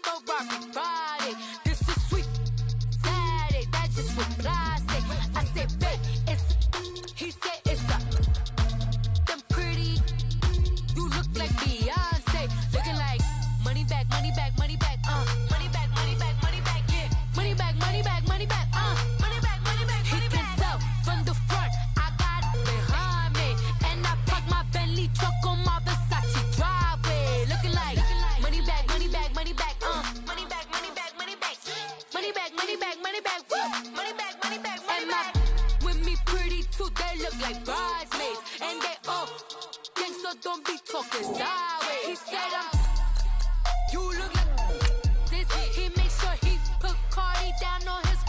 for Rocky Friday. This is sweet Saturday. That's just what plastic. I said, babe, it's. He said it's a. Them pretty. You look like Beyonce. Looking like money back, money back, money back. Money back, money back, money back. Yeah. Money back, money back, money back. Money back, money back, money back. He can tell from the front. I got it behind me, and I park my Bentley truck on my Versace driveway. Looking like money back, money back, money back. Money back, money back, money back. Money back, money back, money back. Woo. Money back, money back, money back. With me pretty too, they look like bridesmaids, and they all gang, so don't be talking sideways. He said you look like this. He make sure he put Cardi down on his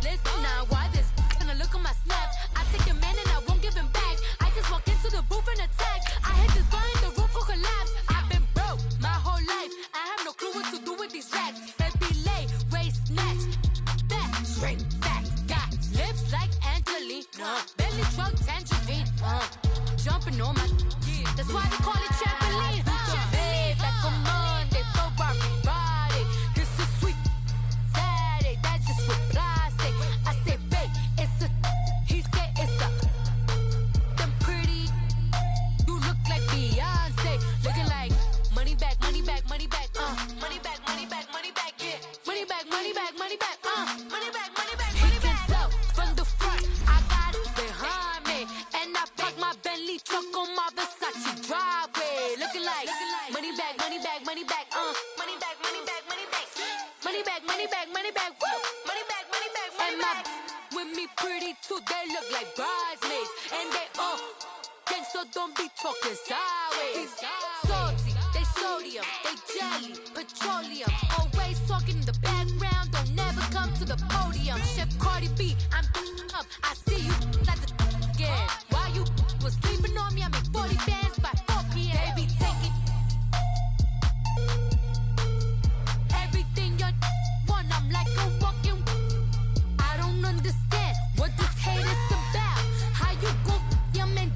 list. Now why this? Gonna look at my snap. I take a man and I won't give him back. I just walk into the booth and attack. I hit this bar and the roof will collapse. I've been broke my whole life. I have no clue what to do with these racks. They be late, waist snatch, back, shrink back. Got lips like Angelina, belly truck tangerine. Jumping on my, that's why they call it trampoline. Babe, back on Monday for Rocky Friday. This is sweet Saturday. That's just with plastic. I say, babe, it's a. He said it's a. Them pretty. You look like Beyonce. Looking like money back, money back, money back. Money back, money back, money back. Yeah. Money back, money back, money back. Money back, money back, money back. He can tell from the front. I got it behind me, and I park my Bentley truck on my Versace driveway. Looking like money back, money back, money back. Money back, money back, money back. Money back, money back, money back. Woo. Money back, money back, money back. With me pretty too, they look like bridesmaids, and they all gang, so don't be talking sideways. Salty, they sodium, they jelly, petroleum. Always talking in the background, don't never come to the podium. Chef Cardi B, I'm up. I see you like the again. While you was sleeping on me, I make 40 bands by 4 p.m. They be taking everything you want. I'm like a walking. I don't understand what this hate is about. How you go your man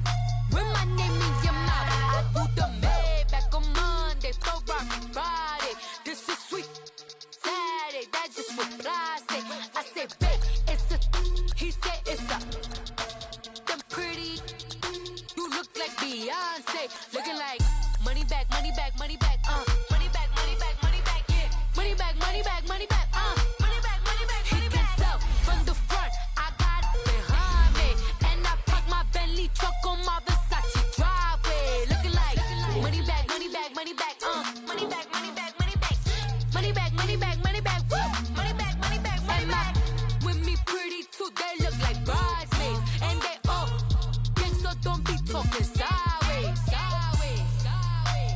with my name in your mouth? I do the Maybach on Monday for Rocky Friday. This is sweet Saturday. That's just with plastic. I say, babe, it's a. He said it's a. Them pretty. You look like Beyonce. Looking like money back, money back, money back. Money back, money back, money back. Yeah. Money back, money back, money back. Money back, money back, money back. He can tell from the front. I got it behind me, and I park my Bentley truck on my Versace driveway. Looking like money back, money back, money back. Money back, money back, money back. Money back, money back, money back. Woo. Money back, money back, money back. With me pretty too, they look like bridesmaids, and they all gang, so don't be talking sideways. Sideways, sideways.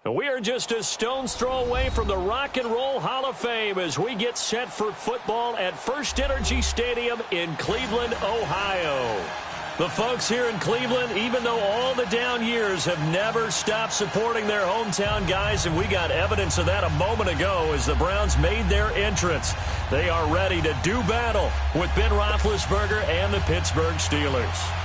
We are just a stone's throw away from the Rock and Roll Hall of Fame as we get set for football at First Energy Stadium in Cleveland, Ohio. The folks here in Cleveland, even though all the down years, have never stopped supporting their hometown guys, and we got evidence of that a moment ago as the Browns made their entrance. They are ready to do battle with Ben Roethlisberger and the Pittsburgh Steelers.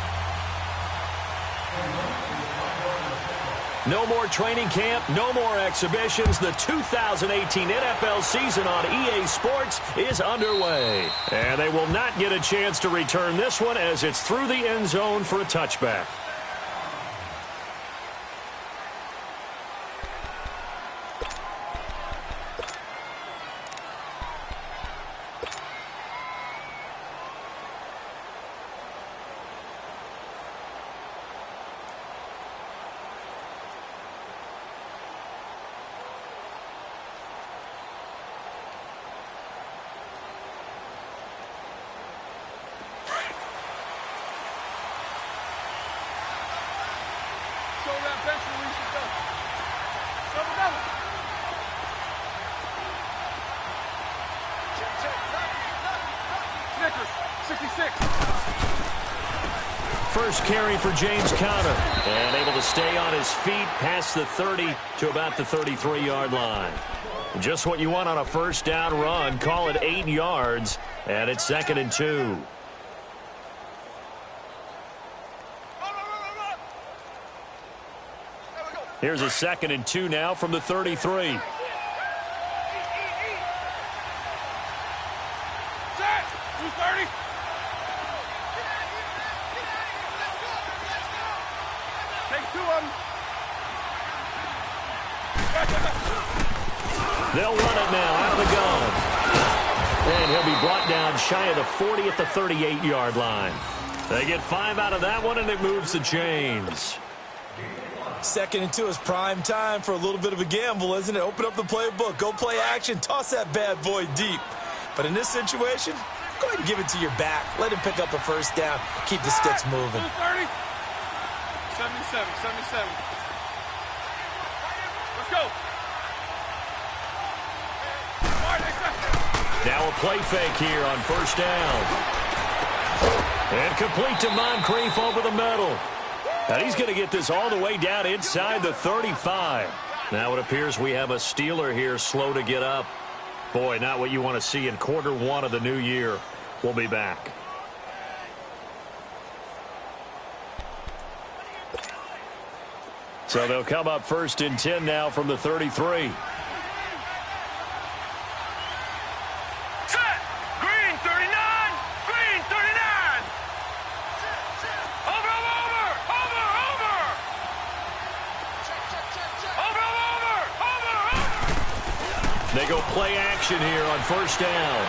No more training camp, no more exhibitions. The 2018 NFL season on EA Sports is underway. And they will not get a chance to return this one as it's through the end zone for a touchback. First carry for James Conner, and able to stay on his feet past the 30 to about the 33-yard line. Just what you want on a first down run. Call it 8 yards, and it's 2nd and 2. Here's a 2nd and 2 now from the 33. They'll run it now out of the gun. And he'll be brought down shy of the 40 at the 38-yard line. They get 5 out of that one, and it moves the chains. 2nd and 2 is prime time for a little bit of a gamble, isn't it? Open up the playbook, go play action, toss that bad boy deep. But in this situation, go ahead and give it to your back. Let him pick up a first down. Keep the sticks moving. 30. 77. Let's go. Now a play fake here on first down. And complete to Moncrief over the middle. And he's going to get this all the way down inside the 35. Now it appears we have a Steeler here slow to get up. Boy, not what you want to see in quarter one of the new year. We'll be back. So they'll come up 1st and 10 now from the 33. They go play action here on first down.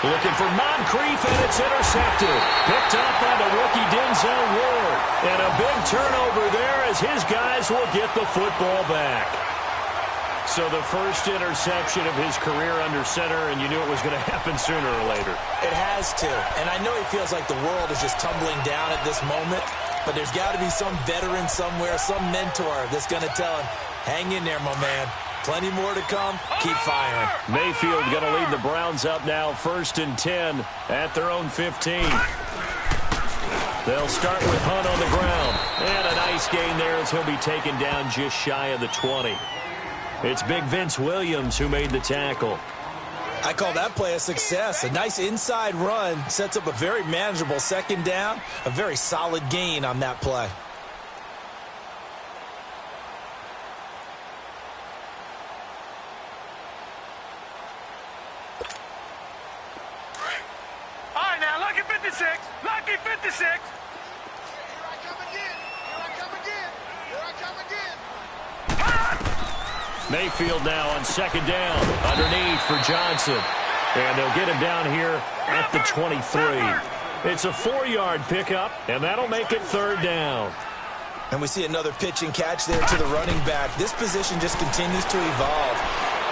Looking for Moncrief, and it's intercepted. Picked up by the rookie Denzel Ward. And a big turnover there as his guys will get the football back. So the first interception of his career under center, and you knew it was going to happen sooner or later. It has to. And I know he feels like the world is just tumbling down at this moment. But there's got to be some veteran somewhere, some mentor that's going to tell him, hang in there, my man. Plenty more to come. Keep firing. Mayfield going to lead the Browns up now 1st and 10 at their own 15. They'll start with Hunt on the ground. And a nice gain there as he'll be taken down just shy of the 20. It's big Vince Williams who made the tackle. I call that play a success. A nice inside run sets up a very manageable 2nd down. A very solid gain on that play. Lucky 56. Here I come again. Mayfield now on 2nd down underneath for Johnson. And they'll get him down here at the 23. It's a 4-yard pickup, and that'll make it 3rd down. And we see another pitch and catch there to the running back. This position just continues to evolve.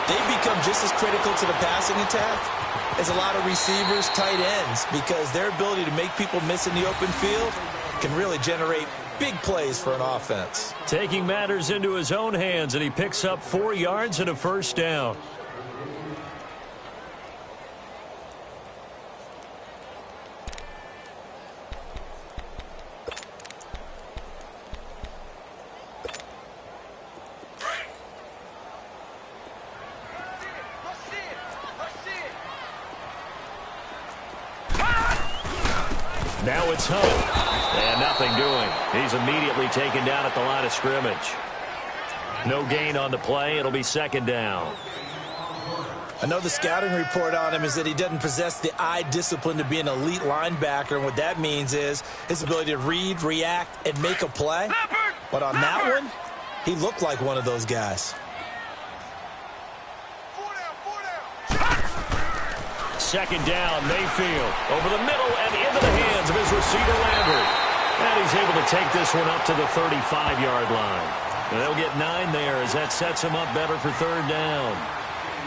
They become just as critical to the passing attack as a lot of receivers, tight ends, because their ability to make people miss in the open field can really generate big plays for an offense. Taking matters into his own hands, and he picks up 4 yards and a first down. Now it's Hunt. And nothing doing. He's immediately taken down at the line of scrimmage. No gain on the play. It'll be second down. I know the scouting report on him is that he doesn't possess the eye discipline to be an elite linebacker. And what that means is his ability to read, react, and make a play. But on that one, he looked like one of those guys. Second down, Mayfield over the middle and into the hands of his receiver, Landry. And he's able to take this one up to the 35-yard line. And they'll get 9 there as that sets him up better for third down.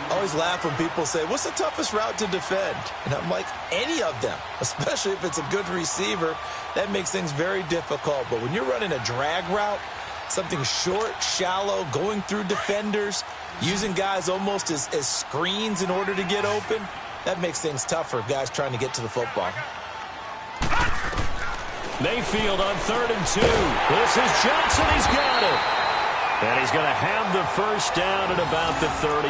I always laugh when people say, what's the toughest route to defend? And I'm like, any of them, especially if it's a good receiver. That makes things very difficult. But when you're running a drag route, something short, shallow, going through defenders, using guys almost as screens in order to get open, that makes things tough for guys trying to get to the football. Mayfield on 3rd and 2. This is Johnson. He's got it. And he's going to have the first down at about the 38.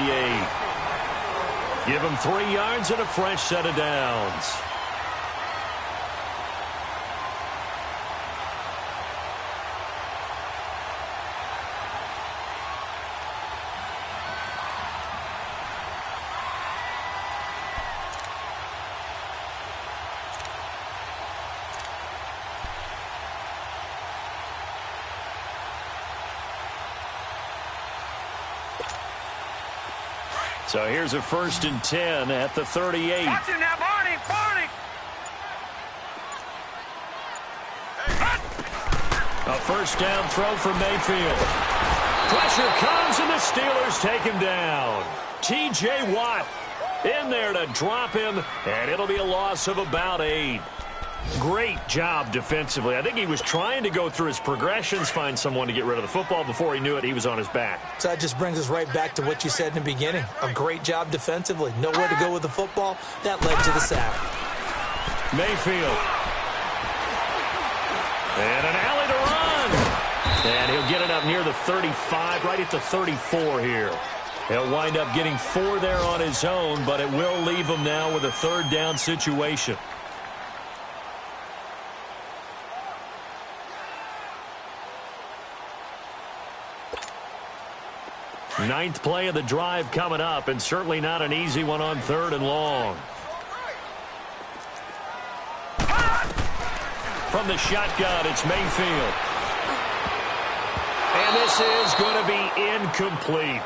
Give him 3 yards and a fresh set of downs. So here's a 1st and 10 at the 38. Watch him now, Barney, Barney. A first down throw for Mayfield. Pressure comes and the Steelers take him down. T.J. Watt in there to drop him, and it'll be a loss of about 8. Great job defensively. I think he was trying to go through his progressions, find someone to get rid of the football. Before he knew it, he was on his back. So that just brings us right back to what you said in the beginning. A great job defensively. Nowhere to go with the football. That led to the sack. Mayfield. And an alley to run. And he'll get it up near the 35, right at the 34 here. He'll wind up getting 4 there on his own, but it will leave him now with a 3rd down situation. 9th play of the drive coming up, and certainly not an easy one on 3rd and long. From the shotgun, it's Mayfield. And this is going to be incomplete.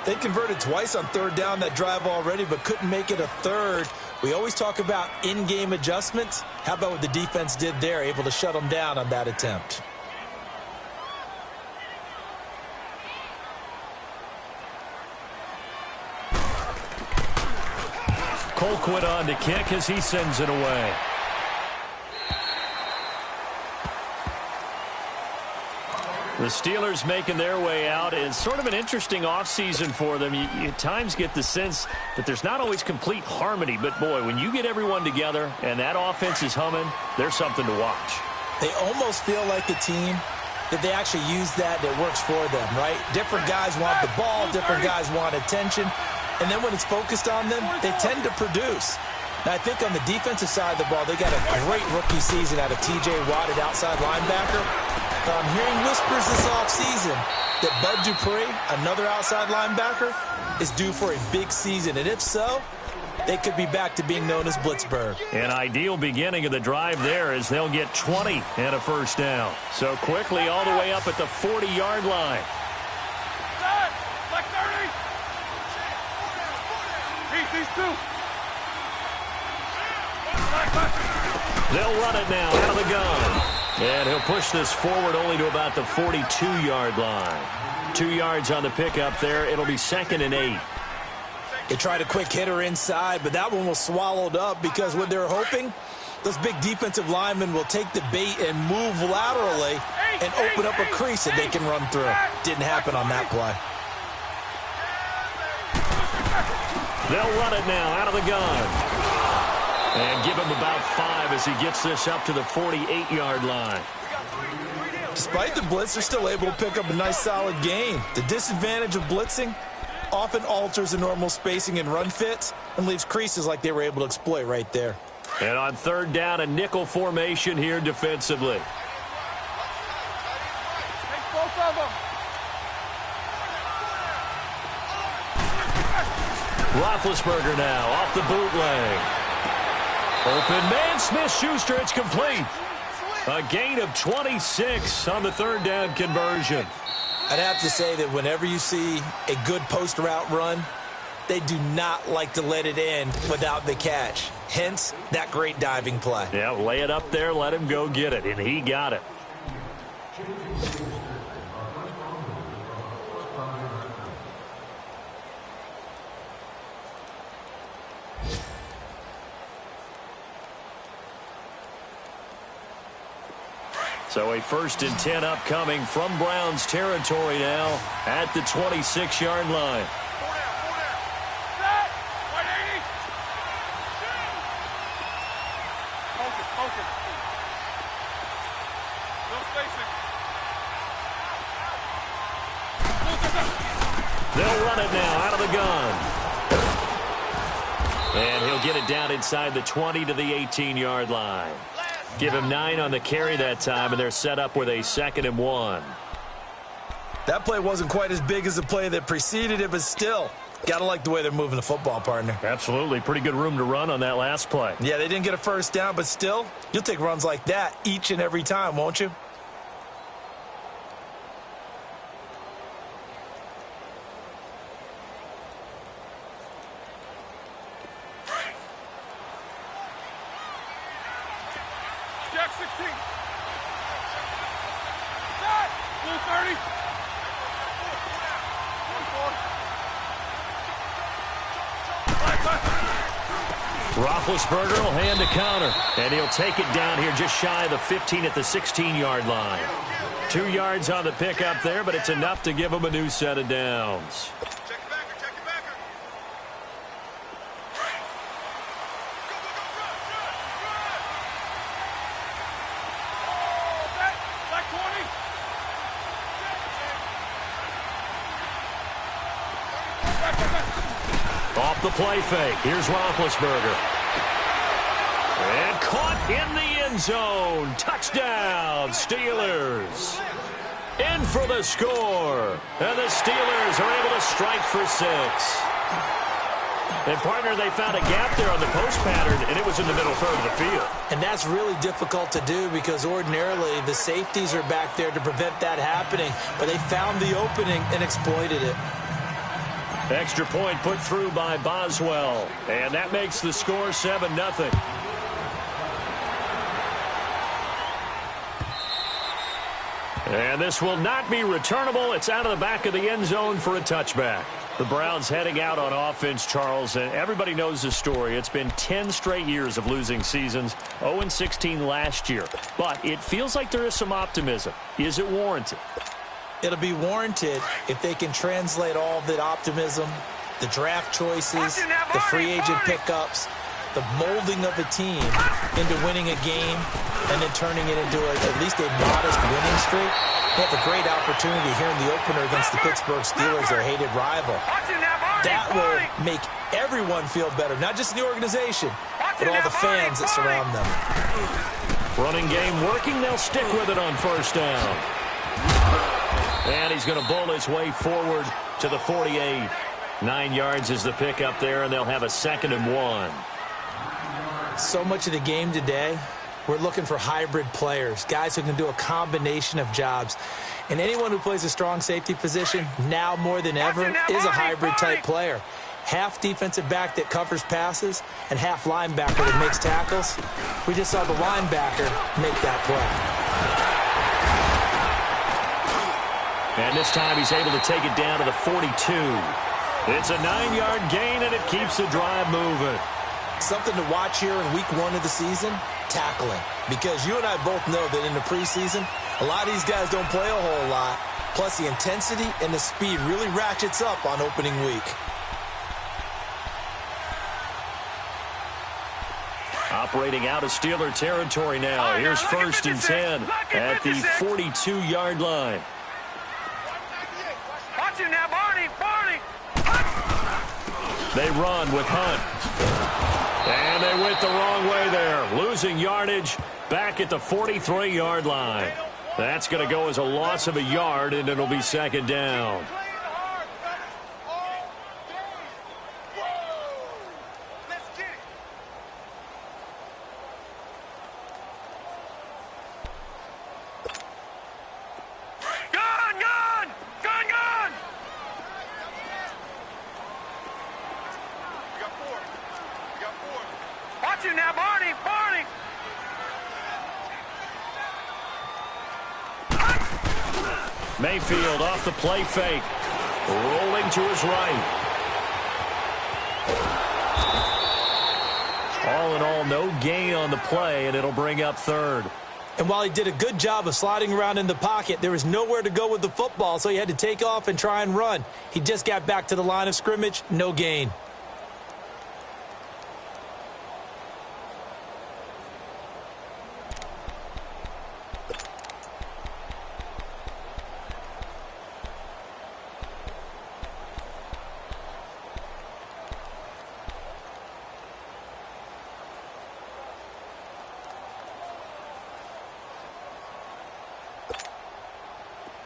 They converted twice on 3rd down that drive already, but couldn't make it a 3rd. We always talk about in-game adjustments. How about what the defense did there, able to shut them down on that attempt? Colquitt on to kick as he sends it away. The Steelers making their way out is sort of an interesting offseason for them. You at times get the sense that there's not always complete harmony, but boy, when you get everyone together and that offense is humming, there's something to watch. They almost feel like a team that they actually use that works for them, right? Different guys want the ball, different guys want attention. And then when it's focused on them, they tend to produce. Now, I think on the defensive side of the ball, they got a great rookie season out of T.J. Watt at outside linebacker. But I'm hearing whispers this offseason that Bud Dupree, another outside linebacker, is due for a big season. And if so, they could be back to being known as Blitzburg. An ideal beginning of the drive there as they'll get 20 and a first down. So quickly all the way up at the 40-yard line. Like 30. These two. They'll run it now out of the gun. And he'll push this forward only to about the 42-yard line. 2 yards on the pickup there. It'll be 2nd and 8. They tried a quick hitter inside, but that one was swallowed up because what they're hoping, those big defensive linemen will take the bait and move laterally and open up a crease that they can run through. Didn't happen on that play. They'll run it now out of the gun. And give him about 5 as he gets this up to the 48-yard line. Despite the blitz, they're still able to pick up a nice solid gain. The disadvantage of blitzing often alters the normal spacing and run fits and leaves creases like they were able to exploit right there. And on third down, a nickel formation here defensively. Take both of them. Roethlisberger now off the bootleg. Open man, Smith-Schuster, it's complete. A gain of 26 on the third down conversion. I'd have to say that whenever you see a good post route run, they do not like to let it end without the catch. Hence, that great diving play. Yeah, lay it up there, let him go get it, and he got it. So a 1st and 10 upcoming from Browns territory now at the 26-yard line. Set. 180. Focus. No spacing. They'll run it now out of the gun. And he'll get it down inside the 20 to the 18-yard line. Give him 9 on the carry that time, and they're set up with a 2nd and 1. That play wasn't quite as big as the play that preceded it, but still, got to like the way they're moving the football, partner. Absolutely. Pretty good room to run on that last play. Yeah, they didn't get a first down, but still, you'll take runs like that each and every time, won't you? Jack 16. Set. Blue 30. 1-4. Roethlisberger will hand a counter, and he'll take it down here just shy of the 15 at the 16-yard line. 2 yards on the pickup there, but it's enough to give him a new set of downs. Off the play fake. Here's Roethlisberger. And caught in the end zone. Touchdown, Steelers. In for the score. And the Steelers are able to strike for 6. And, partner, they found a gap there on the post pattern, and it was in the middle third of the field. And that's really difficult to do because ordinarily the safeties are back there to prevent that happening. But they found the opening and exploited it. Extra point put through by Boswell. And that makes the score 7-0. And this will not be returnable. It's out of the back of the end zone for a touchback. The Browns heading out on offense, Charles, and everybody knows the story. It's been 10 straight years of losing seasons, 0-16 last year. But it feels like there is some optimism. Is it warranted? It'll be warranted if they can translate all the optimism, the draft choices, the free agent pickups, the molding of a team into winning a game and then turning it into at least a modest winning streak. They have a great opportunity here in the opener against the Pittsburgh Steelers, their hated rival. That will make everyone feel better, not just the organization, but all the fans that surround them. Running game working. They'll stick with it on first down. And he's going to bowl his way forward to the 48. 9 yards is the pickup there, and they'll have a 2nd and 1. So much of the game today, we're looking for hybrid players, guys who can do a combination of jobs. And anyone who plays a strong safety position, now more than ever, is a hybrid-type player. Half defensive back that covers passes and half linebacker that makes tackles. We just saw the linebacker make that play. And this time he's able to take it down to the 42. It's a 9-yard gain, and it keeps the drive moving. Something to watch here in week 1 of the season, tackling. Because you and I both know that in the preseason, a lot of these guys don't play a whole lot. Plus, the intensity and the speed really ratchets up on opening week. Operating out of Steeler territory now. Here's 1st and 10 at the 42-yard line. Watch it now, Barney. They run with Hunt. And they went the wrong way there, losing yardage back at the 43-yard line. That's going to go as a loss of a yard, and it'll be second down. Mayfield off the play fake, rolling to his right. All in all, no gain on the play, and it'll bring up third. And while he did a good job of sliding around in the pocket, there was nowhere to go with the football, so he had to take off and try and run. He just got back to the line of scrimmage, no gain.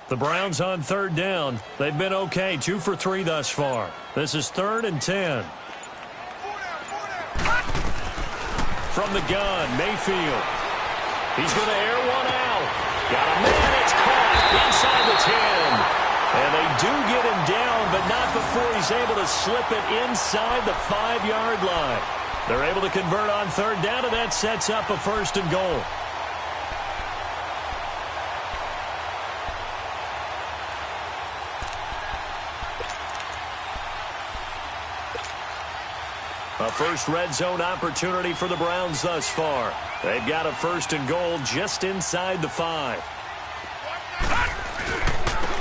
The Browns on third down. They've been okay, 2 for 3 thus far. This is 3rd and 10. From the gun, Mayfield. He's going to air one out. Got a man, it's caught inside the 10. And they do get him down, but not before he's able to slip it inside the 5-yard line. They're able to convert on third down, and that sets up a 1st and goal. A first red zone opportunity for the Browns thus far. They've got a 1st and goal just inside the 5.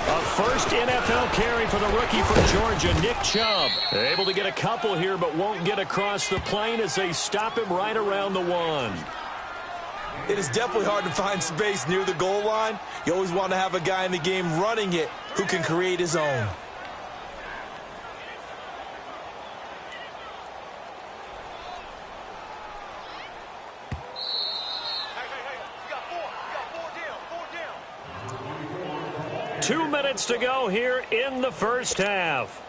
A first NFL carry for the rookie from Georgia, Nick Chubb. They're able to get a couple here, but won't get across the plane as they stop him right around the 1. It is definitely hard to find space near the goal line. You always want to have a guy in the game running it who can create his own. Two minutes to go here in the first half.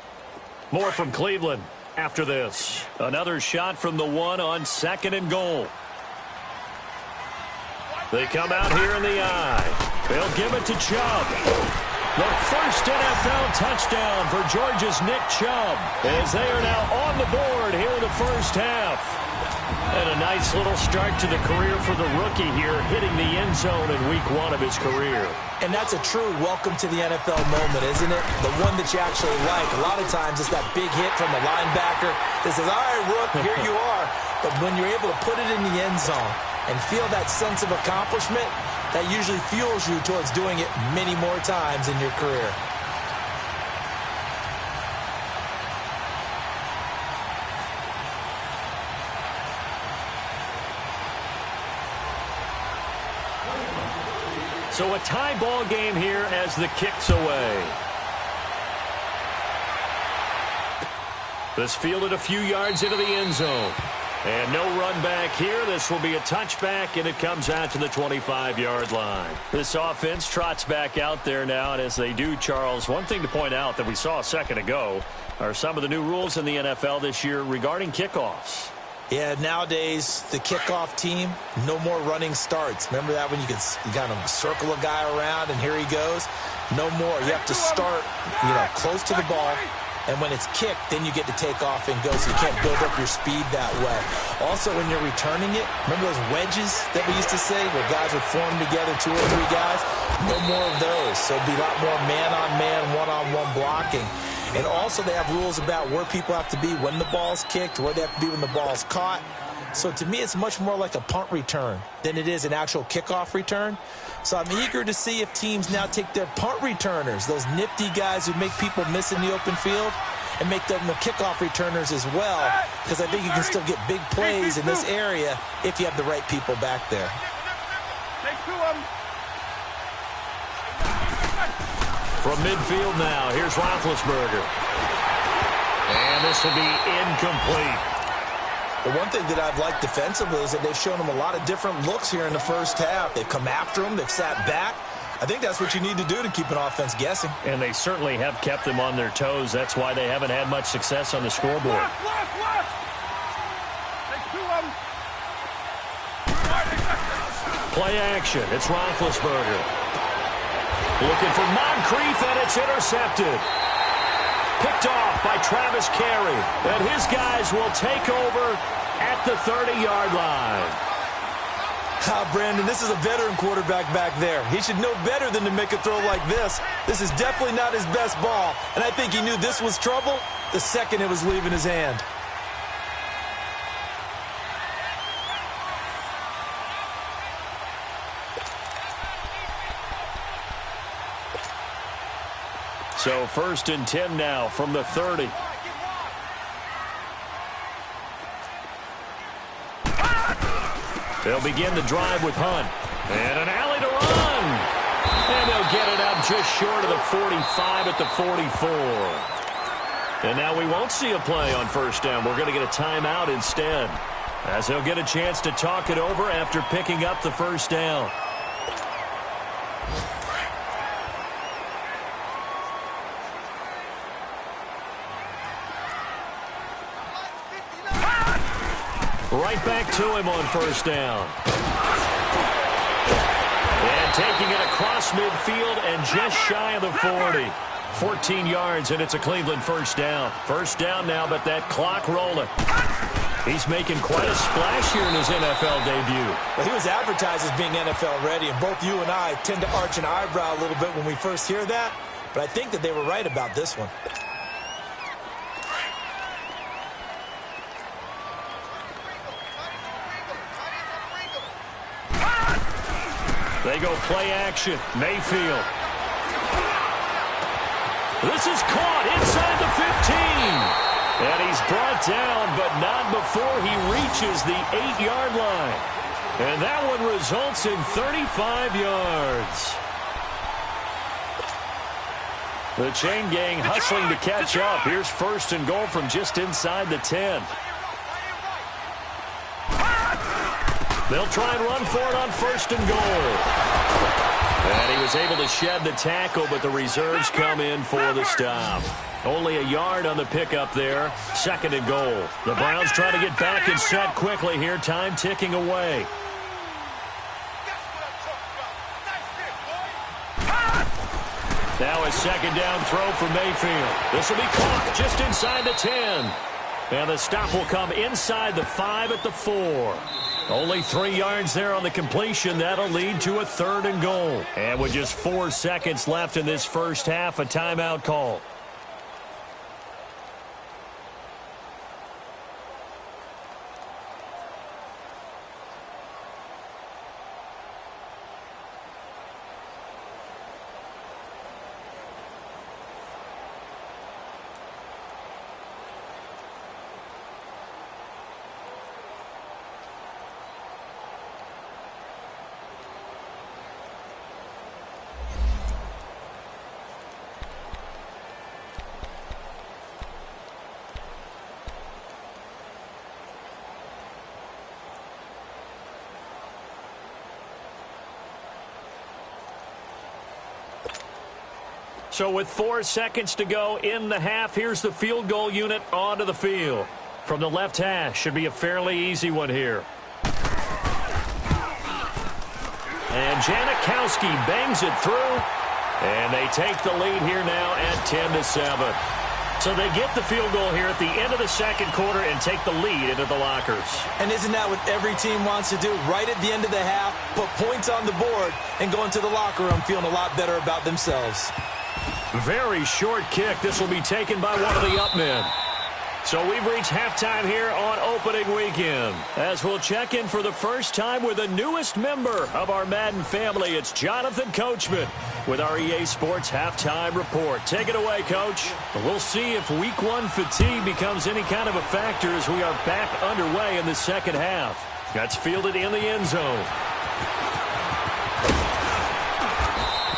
More from Cleveland after this. Another shot from the 1 on 2nd and goal. They come out here in the eye. They'll give it to Chubb. The first NFL touchdown for Georgia's Nick Chubb, as they are now on the board here in the first half. And a nice little start to the career for the rookie here, hitting the end zone in week 1 of his career. And that's a true welcome to the NFL moment, isn't it? The one that you actually like. A lot of times it's that big hit from the linebacker that says, all right, Rook, here you are. But when you're able to put it in the end zone and feel that sense of accomplishment, that usually fuels you towards doing it many more times in your career. So a tie ball game here as the kick's away. This fielded a few yards into the end zone. And no run back here. This will be a touchback, and it comes out to the 25-yard line. This offense trots back out there now, and as they do, Charles, one thing to point out that we saw a second ago are some of the new rules in the NFL this year regarding kickoffs. Yeah, nowadays, the kickoff team, no more running starts. Remember that when you kind of circle a guy around and here he goes? No more. You have to start, close to the ball. And when it's kicked, then you get to take off and go, so you can't build up your speed that way. Also, when you're returning it, remember those wedges that we used to say where guys would form together, 2 or 3 guys? No more of those. So it'll be a lot more man-on-man, one-on-one blocking. And also they have rules about where people have to be when the ball's kicked, where they have to be when the ball's caught. So to me, it's much more like a punt return than it is an actual kickoff return. So I'm eager to see if teams now take their punt returners, those nifty guys who make people miss in the open field, and make them the kickoff returners as well, because I think you can still get big plays in this area if you have the right people back there. Take 2 of them. From midfield now, here's Roethlisberger. And this will be incomplete. The one thing that I've liked defensively is that they've shown him a lot of different looks here in the first half. They've come after him. They've sat back. I think that's what you need to do to keep an offense guessing. And they certainly have kept them on their toes. That's why they haven't had much success on the scoreboard. Left. Take 2 of them. Play action. It's Roethlisberger. Looking for Moncrief, and it's intercepted. Picked off by Travis Carey. And his guys will take over at the 30-yard line. Brandon, this is a veteran quarterback back there. He should know better than to make a throw like this. This is definitely not his best ball, and I think he knew this was trouble the second it was leaving his hand. So 1st and 10 now from the 30. They'll begin the drive with Hunt. And an alley to run. And they'll get it up just short of the 45 at the 44. And now we won't see a play on 1st down. We're going to get a timeout instead, as they'll get a chance to talk it over after picking up the 1st down. Right back to him on 1st down. And taking it across midfield and just shy of the 40. 14 yards, and it's a Cleveland 1st down. 1st down now, but that clock rolling. He's making quite a splash here in his NFL debut. Well, he was advertised as being NFL ready, and both you and I tend to arch an eyebrow a little bit when we first hear that, but I think that they were right about this one. They go play action. Mayfield. This is caught inside the 15. And he's brought down, but not before he reaches the 8-yard line. And that one results in 35 yards. The chain gang hustling to catch up. Here's 1st and goal from just inside the 10. They'll try and run for it on 1st and goal. And he was able to shed the tackle, but the reserves come in for the stop. Only a yard on the pickup there. 2nd and goal. The Browns try to get back and set quickly here. Time ticking away. Now a 2nd down throw for Mayfield. This will be caught just inside the 10. And the stop will come inside the 5 at the 4. Only 3 yards there on the completion. That'll lead to a 3rd and goal. And with just 4 seconds left in this first half, a timeout call. So with 4 seconds to go in the half, here's the field goal unit onto the field. From the left hash, should be a fairly easy one here. And Janikowski bangs it through. And they take the lead here now at 10-7. So they get the field goal here at the end of the 2nd quarter and take the lead into the lockers. And isn't that what every team wants to do? Right at the end of the half, put points on the board, and go into the locker room feeling a lot better about themselves. Very short kick. This will be taken by one of the up men. So we've reached halftime here on opening weekend. As we'll check in for the first time with the newest member of our Madden family, it's Jonathan Coachman with our EA Sports Halftime Report. Take it away, Coach. We'll see if Week 1 fatigue becomes any kind of a factor as we are back underway in the second half. That's fielded in the end zone.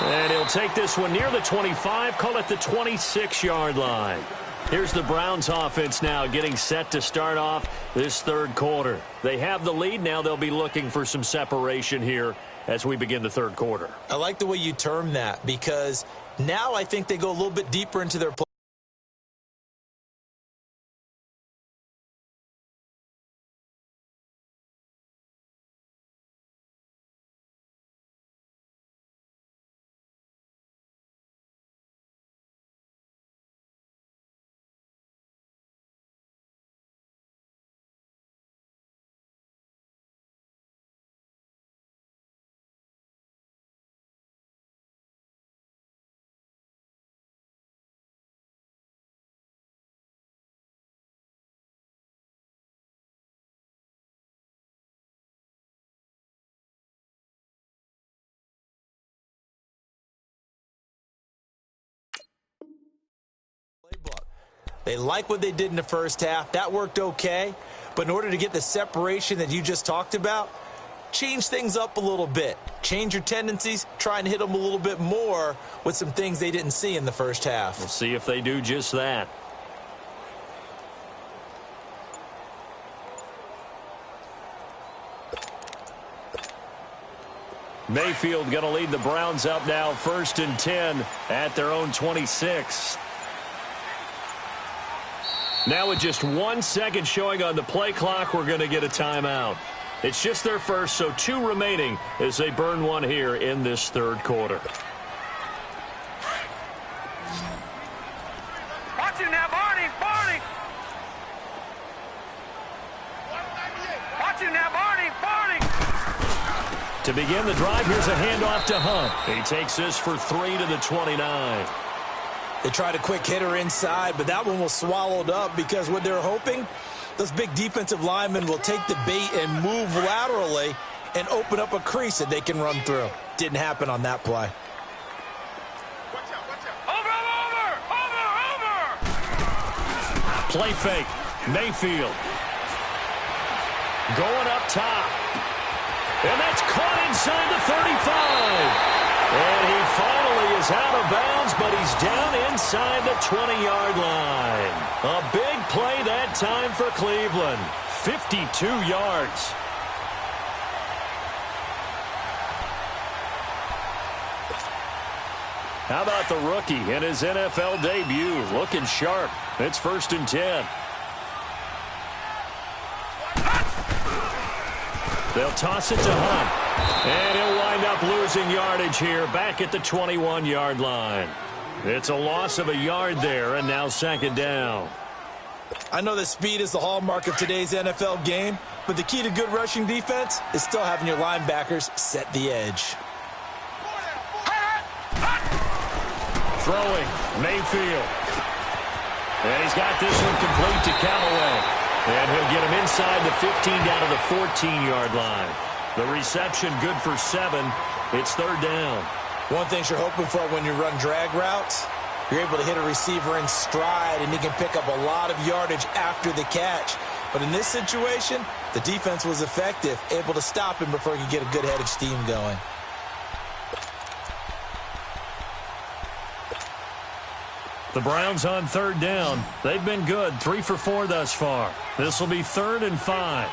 And he'll take this one near the 25, call it the 26-yard line. Here's the Browns offense now getting set to start off this third quarter. They have the lead. Now they'll be looking for some separation here as we begin the third quarter. I like the way you term that because now I think they go a little bit deeper into their play. They like what they did in the first half. That worked okay. But in order to get the separation that you just talked about, change things up a little bit. Change your tendencies. Try and hit them a little bit more with some things they didn't see in the first half. We'll see if they do just that. Mayfield going to lead the Browns up now 1st and 10 at their own 26. Now with just 1 second showing on the play clock, we're going to get a timeout. It's just their first, so 2 remaining as they burn one here in this third quarter. Watch it now, Barney, Barney. Watch it now, Barney, Barney. To begin the drive, here's a handoff to Hunt. He takes this for 3 to the 29. They tried a quick hitter inside, but that one was swallowed up because what they're hoping, those big defensive linemen will take the bait and move laterally and open up a crease that they can run through. Didn't happen on that play. Over. Play fake. Mayfield. Going up top. And that's caught inside the 35. And he finally is out of bounds, but he's down inside the 20-yard line. A big play that time for Cleveland. 52 yards. How about the rookie in his NFL debut? Looking sharp. It's 1st and 10. They'll toss it to Hunt. And he'll wind up losing yardage here back at the 21-yard line. It's a loss of a yard there, and now 2nd down. I know that speed is the hallmark of today's NFL game, but the key to good rushing defense is still having your linebackers set the edge. Throwing, Mayfield. And he's got this one complete to Callaway. And he'll get him inside the 15 down to the 14-yard line. The reception good for 7. It's 3rd down. One thing you're hoping for when you run drag routes, you're able to hit a receiver in stride and he can pick up a lot of yardage after the catch. But in this situation, the defense was effective, able to stop him before he could get a good head of steam going. The Browns on 3rd down. They've been good, 3 for 4 thus far. This will be 3rd and 5.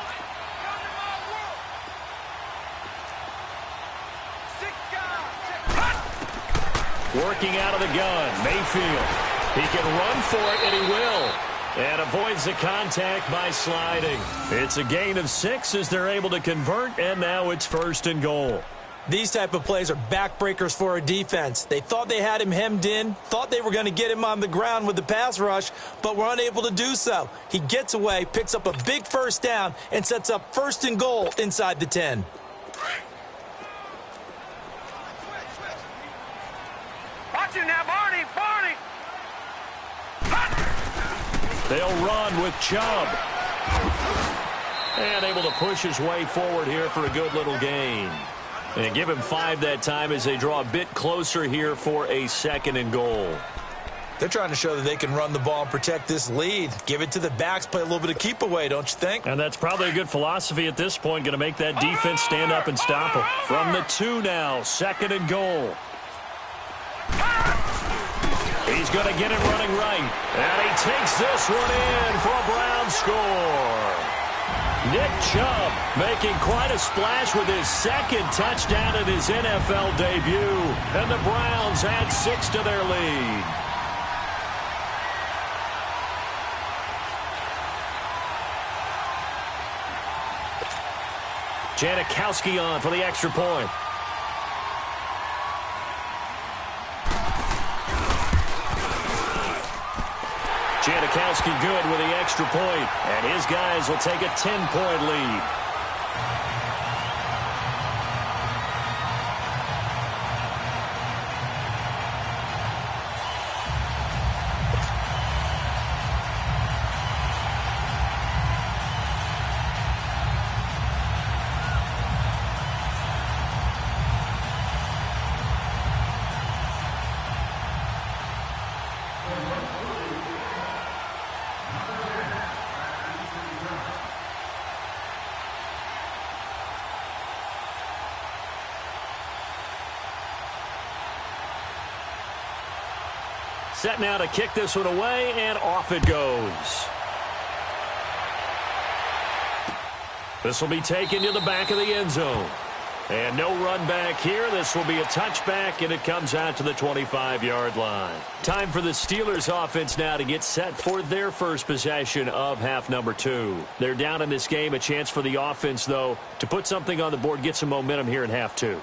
Working out of the gun, Mayfield. He can run for it, and he will. And avoids the contact by sliding. It's a gain of 6 as they're able to convert, and now it's 1st and goal. These type of plays are backbreakers for a defense. They thought they had him hemmed in, thought they were going to get him on the ground with the pass rush, but were unable to do so. He gets away, picks up a big 1st down, and sets up 1st and goal inside the 10. Watch it now, Barney, Barney. They'll run with Chubb. And able to push his way forward here for a good little gain. And give him 5 that time as they draw a bit closer here for a 2nd and goal. They're trying to show that they can run the ball and protect this lead. Give it to the backs, play a little bit of keep away, don't you think? And that's probably a good philosophy at this point. Going to make that defense stand up and stop them. From the 2 now, 2nd and goal. He's going to get it running right. And he takes this one in for a Brown score. Nick Chubb making quite a splash with his second touchdown in his NFL debut. And the Browns add 6 to their lead. Janikowski on for the extra point. Janikowski good with the extra point, and his guys will take a 10-point lead. Set now to kick this one away, and off it goes. This will be taken to the back of the end zone. And no run back here. This will be a touchback, and it comes out to the 25-yard line. Time for the Steelers offense now to get set for their first possession of half number 2. They're down in this game. A chance for the offense, though, to put something on the board, get some momentum here in half 2.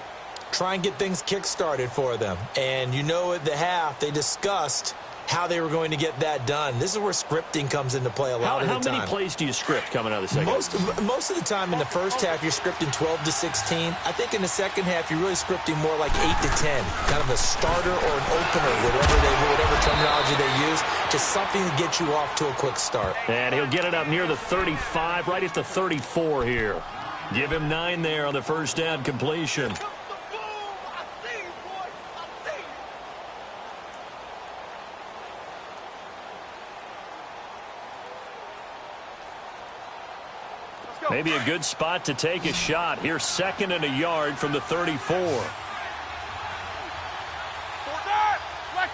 Try and get things kick-started for them. And you know at the half, they discussed how they were going to get that done. This is where scripting comes into play a lot of the time. How many plays do you script coming out of the second? Most of the time in the first half, you're scripting 12 to 16. I think in the second half, you're really scripting more like 8 to 10. Kind of a starter or an opener, whatever terminology they use. Just something to get you off to a quick start. And he'll get it up near the 35, right at the 34 here. Give him 9 there on the first down completion. Maybe a good spot to take a shot. Here's 2nd and a yard from the 34. Black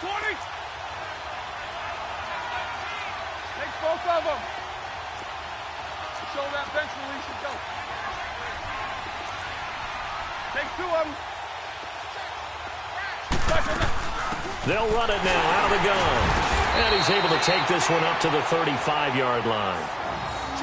20. Takes both of them. Show that bench release and go. Take 2 of them. They'll run it now out of the gun. And he's able to take this one up to the 35-yard line.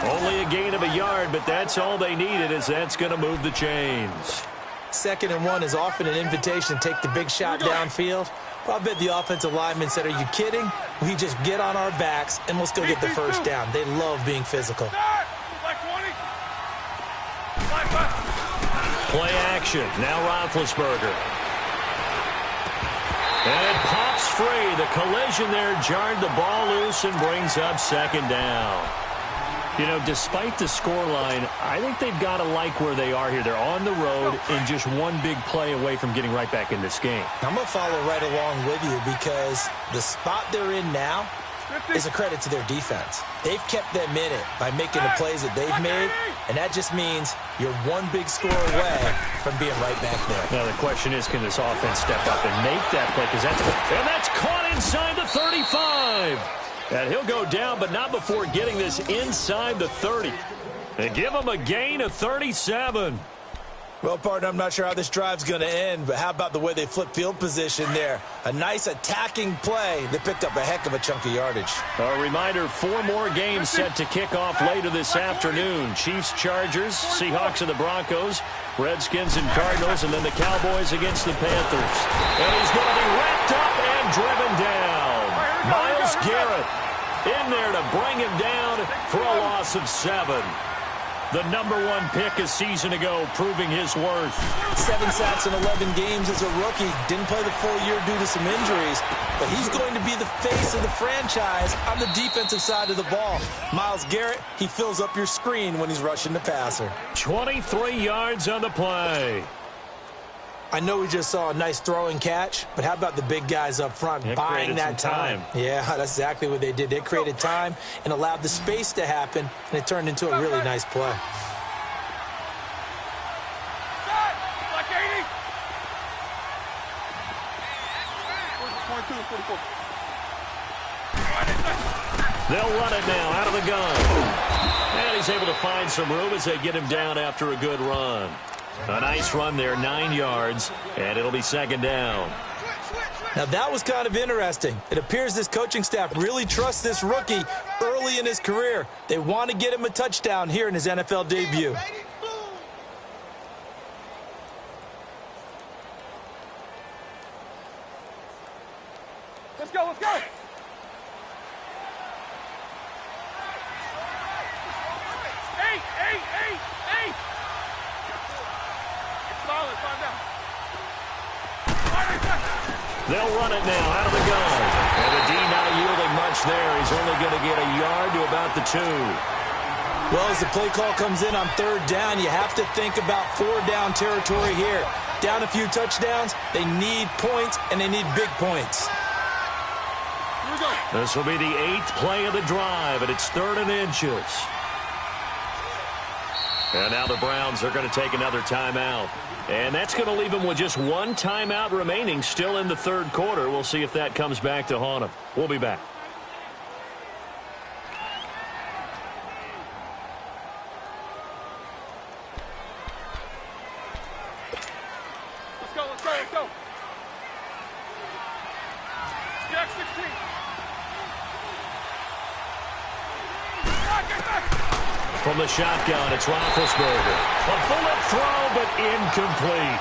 Only a gain of a yard, but that's all they needed, as that's going to move the chains. 2nd and 1 is often an invitation to take the big shot downfield. Well, I bet the offensive lineman said, are you kidding? We just get on our backs, and we'll still get the first down. They love being physical. Play action. Now Roethlisberger. And it pops free. The collision there jarred the ball loose and brings up 2nd down. You know, despite the scoreline, I think they've got to like where they are here. They're on the road and just one big play away from getting right back in this game. I'm going to follow right along with you because the spot they're in now is a credit to their defense. They've kept them in it by making the plays that they've made, and that just means you're one big score away from being right back there. Now, the question is, can this offense step up and make that play? And that's caught inside the 35. And he'll go down, but not before getting this inside the 30. And give him a gain of 37. Well, partner, I'm not sure how this drive's going to end, but how about the way they flip field position there? A nice attacking play that picked up a heck of a chunk of yardage. A reminder, 4 more games set to kick off later this afternoon. Chiefs, Chargers, Seahawks and the Broncos, Redskins and Cardinals, and then the Cowboys against the Panthers. And he's going to be wrapped up and driven down. Myles Garrett in there to bring him down for a loss of 7. The #1 pick a season ago, proving his worth. 7 sacks in 11 games as a rookie. Didn't play the full year due to some injuries, but he's going to be the face of the franchise on the defensive side of the ball. Myles Garrett, he fills up your screen when he's rushing the passer. 23 yards on the play. I know we just saw a nice throw and catch, but how about the big guys up front buying that time? Yeah, that's exactly what they did. They created time and allowed the space to happen, and it turned into a really nice play. They'll run it now out of the gun. And he's able to find some room as they get him down after a good run. A nice run there, 9 yards, and it'll be second down. Now, that was kind of interesting. It appears this coaching staff really trusts this rookie early in his career. They want to get him a touchdown here in his NFL debut. Let's go, let's go. Eight. Solid, find out. They'll run it now out of the gun. And the D not yielding much there. He's only going to get a yard to about the 2. Well, as the play call comes in on third down, you have to think about 4-down territory here. Down a few touchdowns, they need points, and they need big points. Here we go. This will be the 8th play of the drive, and it's 3rd and inches. And now the Browns are going to take another timeout. And that's going to leave them with just 1 timeout remaining still in the 3rd quarter. We'll see if that comes back to haunt them. We'll be back. Let's go. Jack 16. From the shotgun, it's Roethlisberger. A bullet throw, but incomplete.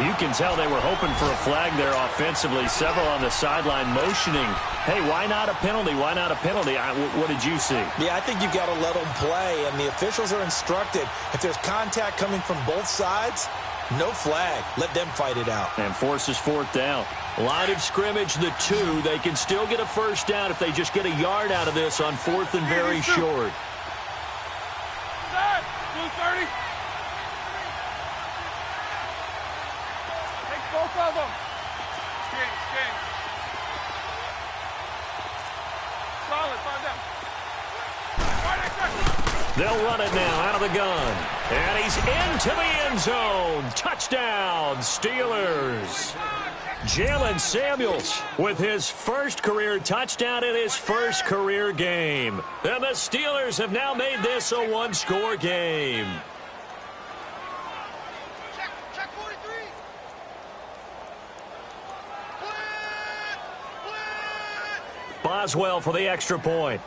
You can tell they were hoping for a flag there offensively. Several on the sideline motioning. Hey, why not a penalty? Why not a penalty? What did you see? Yeah, I think you've got to let them play, and the officials are instructed. If there's contact coming from both sides, no flag. Let them fight it out. And forces 4th down. Line of scrimmage, the 2. They can still get a first down if they just get a yard out of this on 4th and very short. 30. Take both of them. Skin. Solid, find out. They'll run it now out of the gun. And he's into the end zone. Touchdown, Steelers. Jalen Samuels with his first career touchdown in his first career game. And the Steelers have now made this a 1-score game. Check 43. Boswell for the extra point.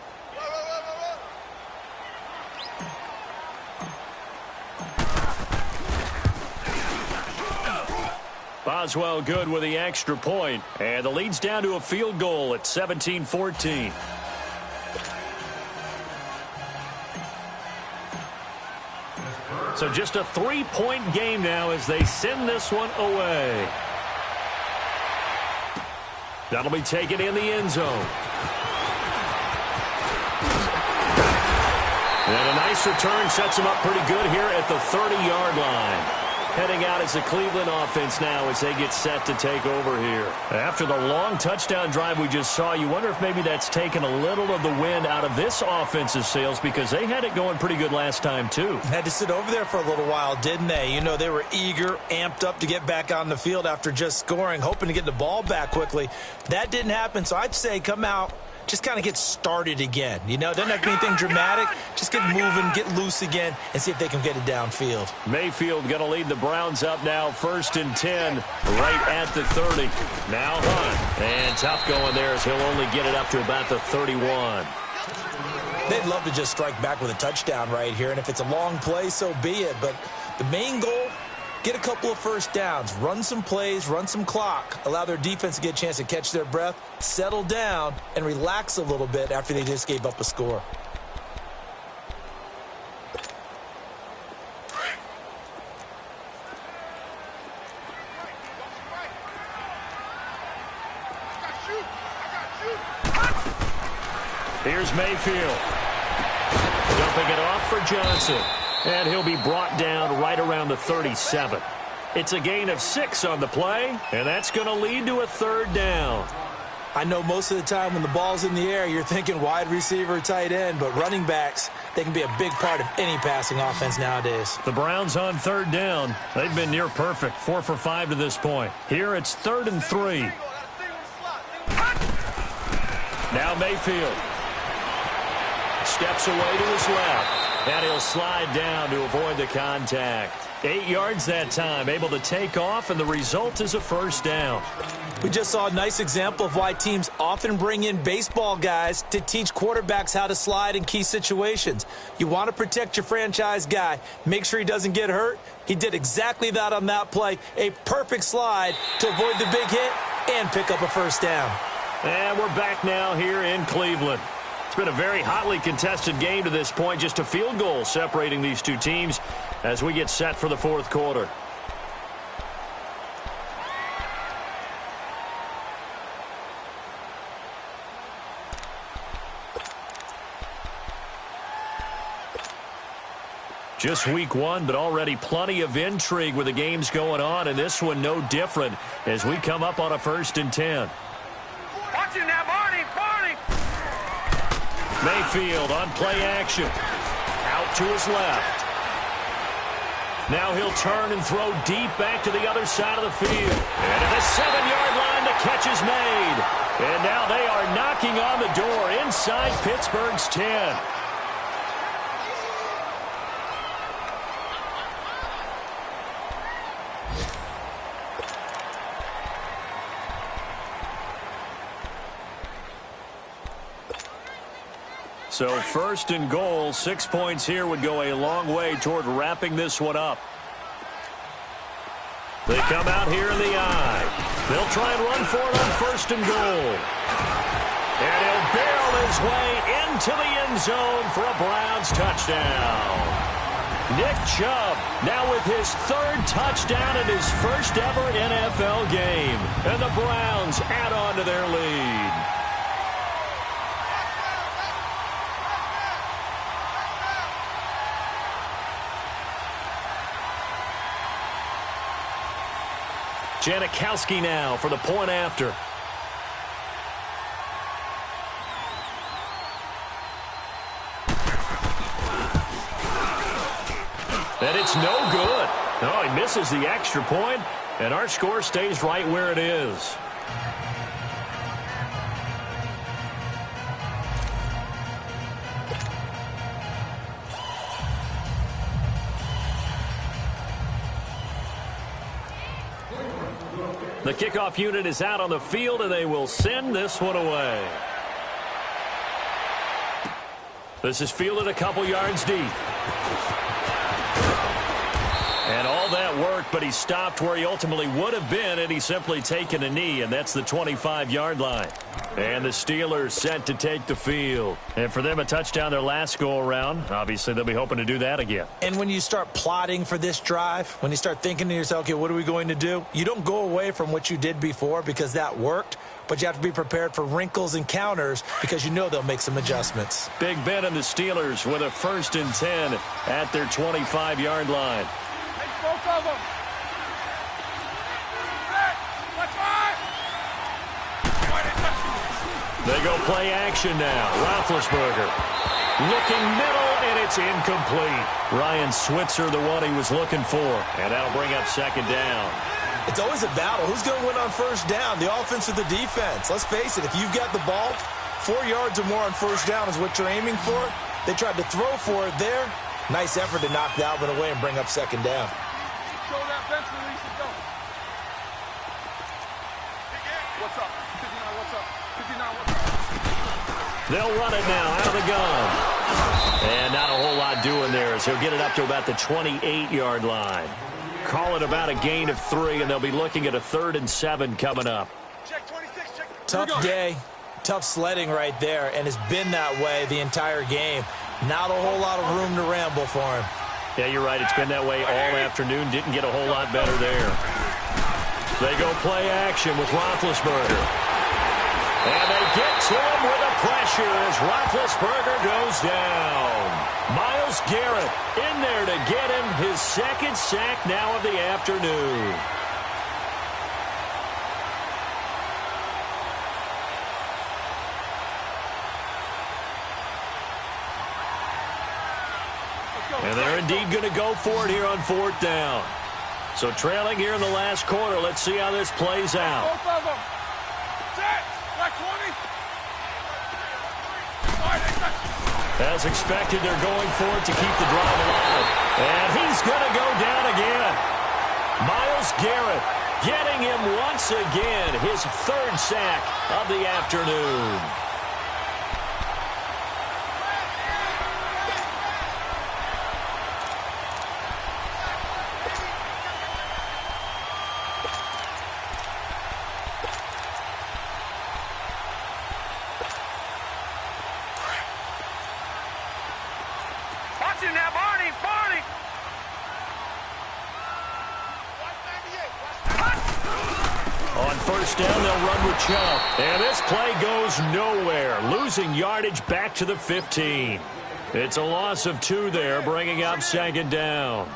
Boswell good with the extra point. And the lead's down to a field goal at 17-14. So just a 3-point game now as they send this one away. That'll be taken in the end zone. And a nice return sets them up pretty good here at the 30-yard line. Heading out as the Cleveland offense now as they get set to take over here. After the long touchdown drive we just saw, you wonder if maybe that's taken a little of the wind out of this offensive sails because they had it going pretty good last time too. Had to sit over there for a little while, didn't they? You know, they were eager, amped up to get back on the field after just scoring, hoping to get the ball back quickly. That didn't happen, so I'd say come out, just kind of get started again. You know, doesn't have to be anything dramatic. Just get moving, get loose again, and see if they can get it downfield. Mayfield going to lead the Browns up now, 1st and 10, right at the 30. Now Hunt, and tough going there as he'll only get it up to about the 31. They'd love to just strike back with a touchdown right here, and if it's a long play, so be it. But the main goal, get a couple of first downs, run some plays, run some clock, allow their defense to get a chance to catch their breath, settle down, and relax a little bit after they just gave up a score. Here's Mayfield. Dumping it off for Johnson. And he'll be brought down right around the 37. It's a gain of 6 on the play, and that's going to lead to a 3rd down. I know most of the time when the ball's in the air, you're thinking wide receiver, tight end, but running backs, they can be a big part of any passing offense nowadays. The Browns on 3rd down. They've been near perfect, 4 for 5 to this point. Here it's 3rd and 3. Now Mayfield. steps away to his left. And he'll slide down to avoid the contact. 8 yards that time, able to take off, and the result is a first down. We just saw a nice example of why teams often bring in baseball guys to teach quarterbacks how to slide in key situations. You want to protect your franchise guy. Make sure he doesn't get hurt. He did exactly that on that play. A perfect slide to avoid the big hit and pick up a first down. And we're back now here in Cleveland. It's been a very hotly contested game to this point. Just a field goal separating these two teams as we get set for the fourth quarter. Just week one, but already plenty of intrigue with the games going on, and this one no different as we come up on a 1st and 10. Watching that, Barney! Mayfield on play action. Out to his left. Now he'll turn and throw deep back to the other side of the field. And at the 7-yard line, the catch is made. And now they are knocking on the door inside Pittsburgh's 10. So 1st and goal, 6 points here would go a long way toward wrapping this one up. They come out here in the eye. They'll try and run for it on 1st and goal. And he'll barrel his way into the end zone for a Browns touchdown. Nick Chubb now with his 3rd touchdown in his first ever NFL game. And the Browns add on to their lead. Janikowski now for the point after. And it's no good. No, he misses the extra point, and our score stays right where it is. The kickoff unit is out on the field, and they will send this one away. This is fielded a couple yards deep. And all that worked, but he stopped where he ultimately would have been had he simply taken a knee, and that's the 25-yard line. And the Steelers set to take the field. And for them, a touchdown their last go-around. Obviously, they'll be hoping to do that again. And when you start plotting for this drive, when you start thinking to yourself, okay, what are we going to do? You don't go away from what you did before because that worked, but you have to be prepared for wrinkles and counters because you know they'll make some adjustments. Big Ben and the Steelers with a 1st and 10 at their 25-yard line. Take both of them. They go play action now. Roethlisberger looking middle, and it's incomplete. Ryan Switzer, the one he was looking for, and that'll bring up 2nd down. It's always a battle. Who's going to win on 1st down, the offense or the defense? Let's face it, if you've got the ball, 4 yards or more on 1st down is what you're aiming for. They tried to throw for it there. Nice effort to knock that one away and bring up 2nd down. Show that bench release and go. What's up? 59, what's up? 59, what's up? They'll run it now out of the gun. And not a whole lot doing there as he'll get it up to about the 28-yard line. Call it about a gain of 3, and they'll be looking at a 3rd and 7 coming up. Check 26, check. Tough day, tough sledding right there, and it's been that way the entire game. Not a whole lot of room to ramble for him. Yeah, you're right. It's been that way all afternoon. Didn't get a whole lot better there. They go play action with Roethlisberger. And they get to him with the pressure as Roethlisberger goes down. Myles Garrett in there to get him his 2nd sack now of the afternoon. And they're indeed going to go for it here on 4th down. So trailing here in the last quarter. Let's see how this plays out. Both of them. Set. Like 20. As expected, they're going for it to keep the drive alive. And he's going to go down again. Myles Garrett getting him once again, his third sack of the afternoon. Watch him now, Barney! Barney! On first down, they'll run with Chubb. And this play goes nowhere, losing yardage back to the 15. It's a loss of 2 there, bringing up second down.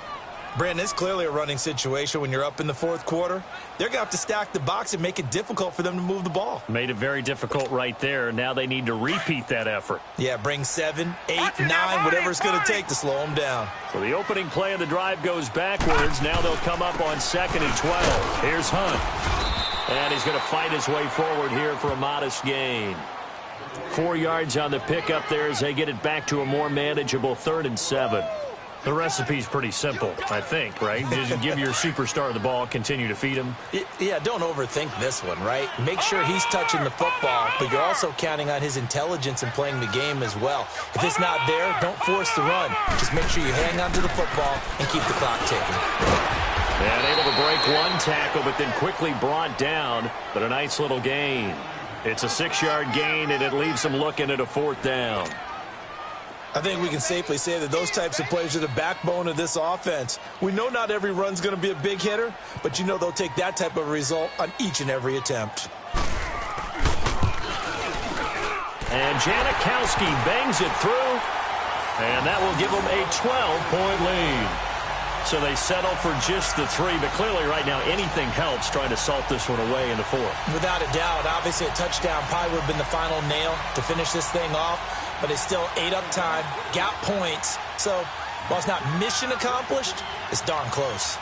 Brandon, it's clearly a running situation when you're up in the fourth quarter. They're going to have to stack the box and make it difficult for them to move the ball. Made it very difficult right there. Now they need to repeat that effort. Yeah, bring 7, 8, 9, whatever it's going to take to slow them down. So the opening play of the drive goes backwards. Now they'll come up on 2nd and 12. Here's Hunt. And he's going to fight his way forward here for a modest gain. 4 yards on the pickup there as they get it back to a more manageable 3rd and 7. The recipe's pretty simple, I think, right? Just give your superstar the ball, continue to feed him. Yeah, don't overthink this one, right? Make sure he's touching the football, but you're also counting on his intelligence in playing the game as well. If it's not there, don't force the run. Just make sure you hang on to the football and keep the clock ticking. And able to break 1 tackle, but then quickly brought down, but a nice little gain. It's a 6-yard gain, and it leaves them looking at a 4th down. I think we can safely say that those types of plays are the backbone of this offense. We know not every run's going to be a big hitter, but you know they'll take that type of result on each and every attempt. And Janikowski bangs it through, and that will give them a 12-point lead. So they settle for just the 3, but clearly right now anything helps trying to salt this one away in the 4th. Without a doubt, obviously a touchdown probably would have been the final nail to finish this thing off. But it's still 8 up time, got points. So while it's not mission accomplished, it's darn close.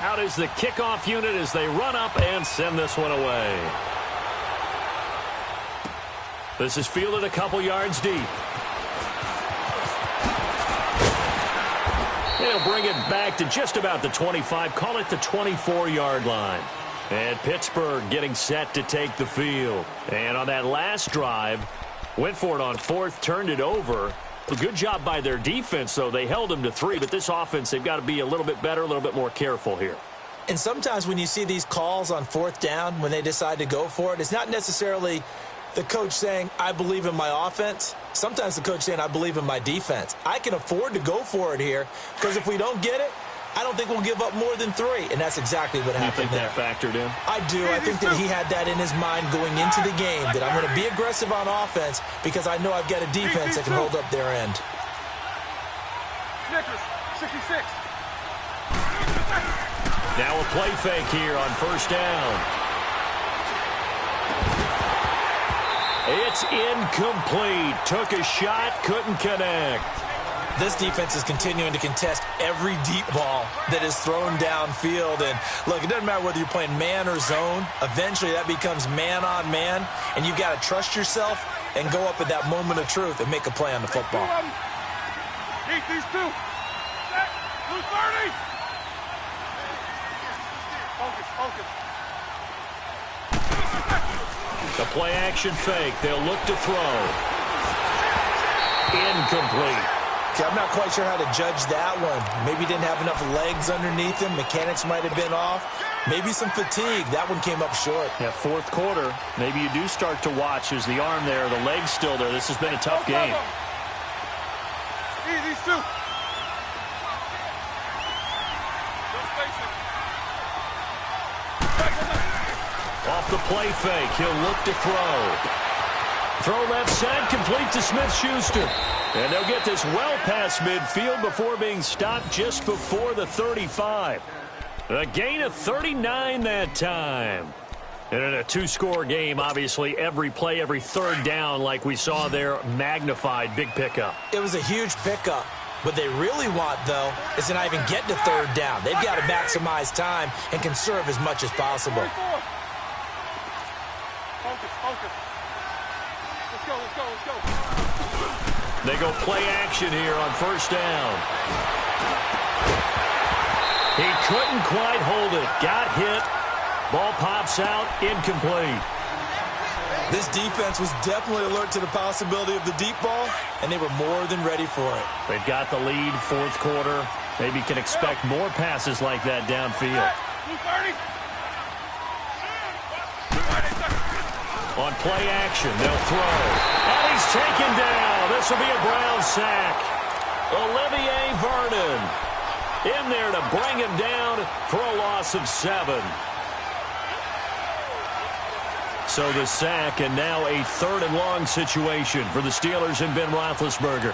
Out is the kickoff unit as they run up and send this one away. This is fielded a couple yards deep. They'll bring it back to just about the 25, call it the 24-yard line. And Pittsburgh getting set to take the field. And on that last drive, went for it on 4th, turned it over. A good job by their defense, though. They held them to 3, but this offense, they've got to be a little bit better, a little bit more careful here. And sometimes when you see these calls on 4th down, when they decide to go for it, it's not necessarily the coach saying, I believe in my offense. Sometimes the coach saying, I believe in my defense. I can afford to go for it here because if we don't get it, I don't think we'll give up more than 3, and that's exactly what happened there. You think that factored in? I do. I think that he had that in his mind going into the game, that I'm going to be aggressive on offense because I know I've got a defense that can hold up their end. Snickers, 66. Now a play fake here on first down. It's incomplete. Took a shot, couldn't connect. This defense is continuing to contest every deep ball that is thrown downfield. And, look, it doesn't matter whether you're playing man or zone. Eventually, that becomes man-on-man, and you've got to trust yourself and go up at that moment of truth and make a play on the football. Keep these 2. Set. Blue 30. Focus, focus. The play-action fake. They'll look to throw. Incomplete. I'm not quite sure how to judge that one. Maybe he didn't have enough legs underneath him. Mechanics might have been off. Maybe some fatigue. That one came up short. Yeah, 4th quarter. Maybe you do start to watch as the arm there, the leg's still there. This has been a tough game. These 2. Off the play fake, he'll look to throw. Throw left side, complete to Smith-Schuster. And they'll get this well past midfield before being stopped just before the 35. A gain of 39 that time. And in a 2-score game, obviously, every play, every 3rd down, like we saw there, magnified, big pickup. It was a huge pickup. What they really want, though, is to not even get to 3rd down. They've got to maximize time and conserve as much as possible. Focus. Focus. Let's go, let's go, let's go. They go play action here on first down. He couldn't quite hold it. Got hit. Ball pops out. Incomplete. This defense was definitely alert to the possibility of the deep ball, and they were more than ready for it. They've got the lead, fourth quarter. Maybe can expect more passes like that downfield. 230. On play action, they'll throw. And he's taken down. This will be a Brown sack. Olivier Vernon in there to bring him down for a loss of 7. So the sack, and now a 3rd and long situation for the Steelers and Ben Roethlisberger.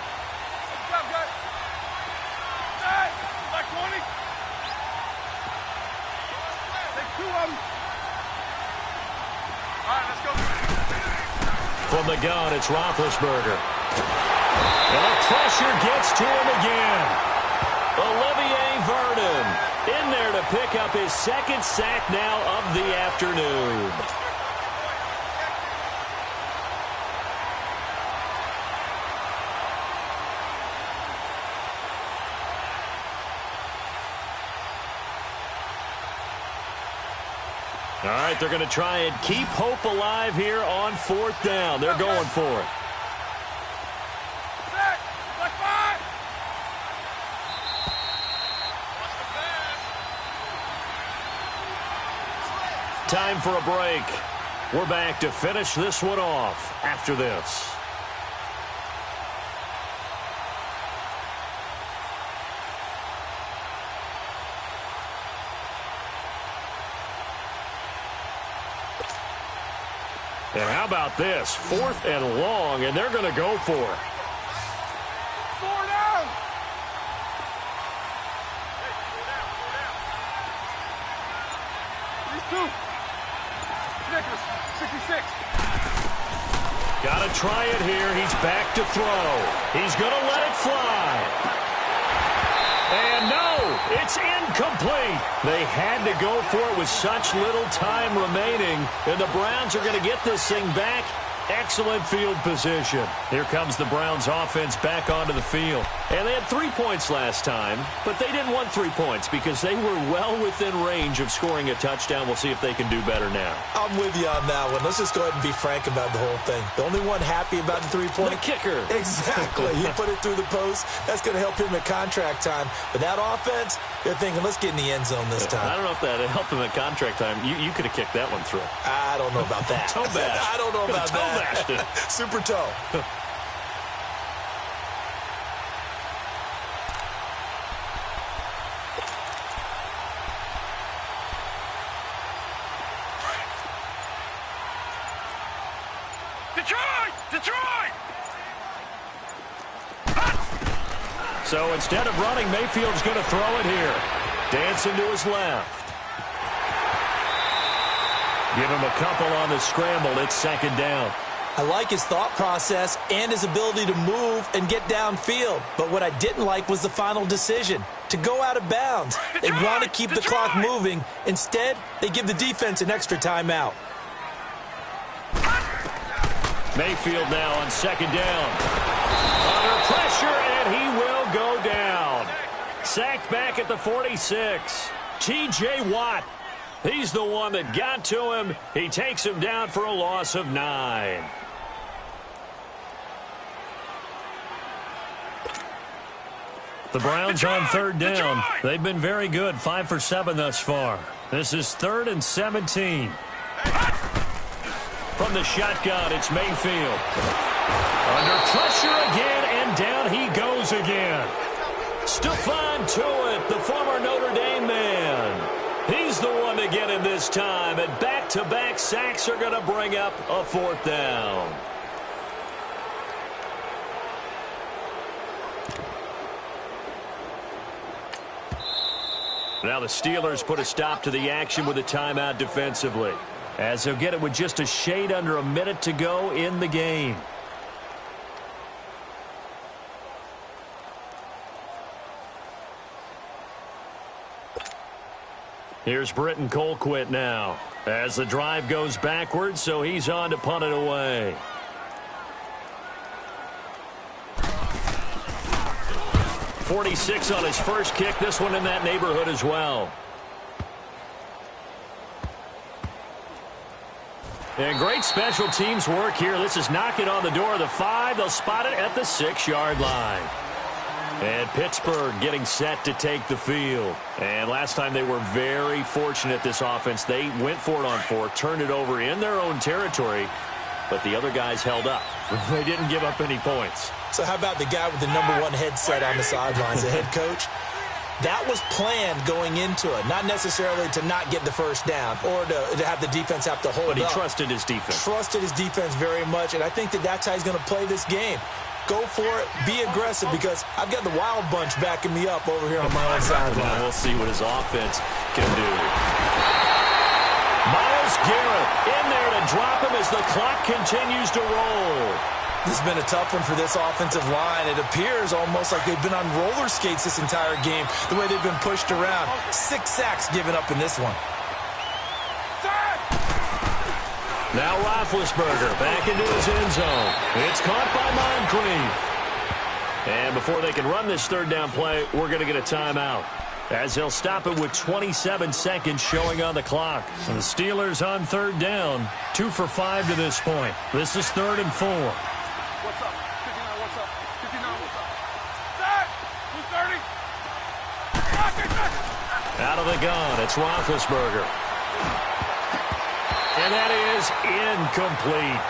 From the gun, it's Roethlisberger. And the pressure gets to him again. Olivier Vernon in there to pick up his 2nd sack now of the afternoon. All right, they're going to try and keep hope alive here on 4th down. They're going for it. Time for a break. We're back to finish this one off after this. And how about this? 4th and long, and they're going to go for it. 4 down. These 2. Nicholas, 66. Got to try it here. He's back to throw. He's going to let it fly. And no, it's incomplete. They had to go for it with such little time remaining. And the Browns are going to get this thing back. Excellent field position. Here comes the Browns offense back onto the field. And they had 3 points last time, but they didn't want 3 points because they were well within range of scoring a touchdown. We'll see if they can do better now. I'm with you on that one. Let's just go ahead and be frank about the whole thing. The only one happy about the 3-point. The kicker. Exactly. He put it through the post. That's going to help him at contract time. But that offense, they're thinking, let's get in the end zone this time. I don't know if that helped him at contract time. You could have kicked that one through. I don't know about that. Toe bash. I don't know about that. Bashed it. Super toe. Detroit! So instead of running, Mayfield's going to throw it here. Dancing to his left. Give him a couple on the scramble. It's 2nd down. I like his thought process and his ability to move and get downfield. But what I didn't like was the final decision, to go out of bounds. They want to keep the clock moving. Instead, they give the defense an extra timeout. Mayfield now on 2nd down. Under pressure, and he will go down. Sacked back at the 46. T.J. Watt. He's the one that got to him. He takes him down for a loss of 9. The Browns on 3rd down. They've been very good, 5 for 7 thus far. This is 3rd and 17. From the shotgun, it's Mayfield. Under pressure again, and down he goes again. Stephon Tuitt, the former Notre Dame man. He's the one to get him this time, and back-to-back sacks are going to bring up a 4th down. Now the Steelers put a stop to the action with a timeout defensively, as they'll get it with just a shade under a minute to go in the game. Here's Britton Colquitt now as the drive goes backwards, so he's on to punt it away. .46 on his first kick. This one in that neighborhood as well. And great special teams work here. This is knocking on the door of the 5. They'll spot it at the 6-yard line. And Pittsburgh getting set to take the field. And last time they were very fortunate, this offense. They went for it on 4, turned it over in their own territory, but the other guys held up. They didn't give up any points. So how about the guy with the #1 headset on the sidelines, the head coach? That was planned going into it, not necessarily to not get the first down or to have the defense have to hold up. But he trusted his defense. Trusted his defense very much, and I think that's how he's going to play this game. Go for it, be aggressive, because I've got the Wild Bunch backing me up over here on my own sideline. We'll see what his offense can do. Myles Garrett in there to drop him as the clock continues to roll. This has been a tough one for this offensive line. It appears almost like they've been on roller skates this entire game, the way they've been pushed around. 6 sacks given up in this one. Now Roethlisberger back into his end zone. It's caught by Moncrief. And before they can run this third down play, we're going to get a timeout, as they'll stop it with 27 seconds showing on the clock. So the Steelers on third down, 2 for 5 to this point. This is 3rd and 4. What's up? 59, what's up? 59, what's up? Set! 230! Out of the gun, it's Roethlisberger. And that is incomplete.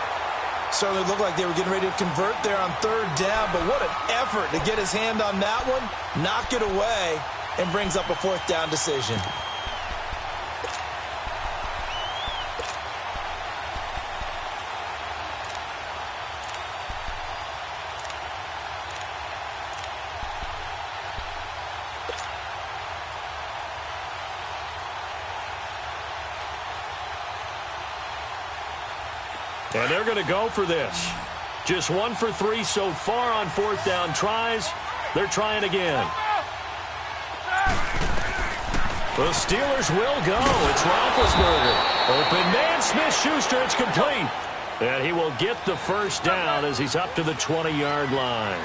Certainly looked like they were getting ready to convert there on third down, but what an effort to get his hand on that one, knock it away, and brings up a 4th down decision. And they're going to go for this. Just 1 for 3 so far on 4th down tries. They're trying again. The Steelers will go. It's Roethlisberger. Open man, Smith-Schuster. It's complete. And he will get the first down as he's up to the 20-yard line.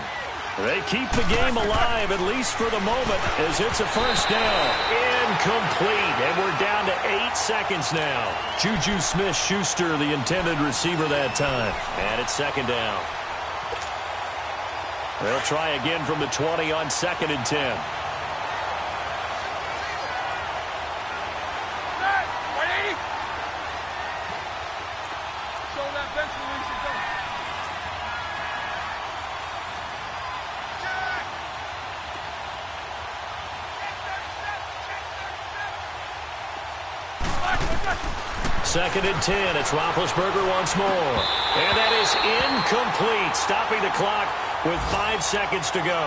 They keep the game alive, at least for the moment, as it's a first down. Incomplete. And we're down to 8 seconds now. Juju Smith-Schuster, the intended receiver that time. And it's 2nd down. They'll try again from the 20 on 2nd and 10. Second and 10. It's Roethlisberger once more. And that is incomplete, stopping the clock with 5 seconds to go.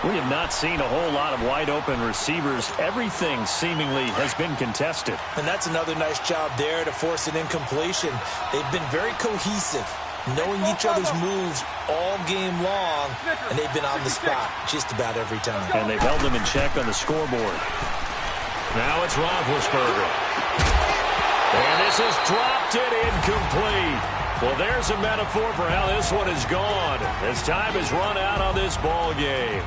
We have not seen a whole lot of wide-open receivers. Everything seemingly has been contested. And that's another nice job there to force an incompletion. They've been very cohesive, knowing each other's moves all game long, and they've been on the spot just about every time. And they've held them in check on the scoreboard. Now it's Roethlisberger. And this is dropped it incomplete. Well, there's a metaphor for how this one is gone, as time has run out on this ball game.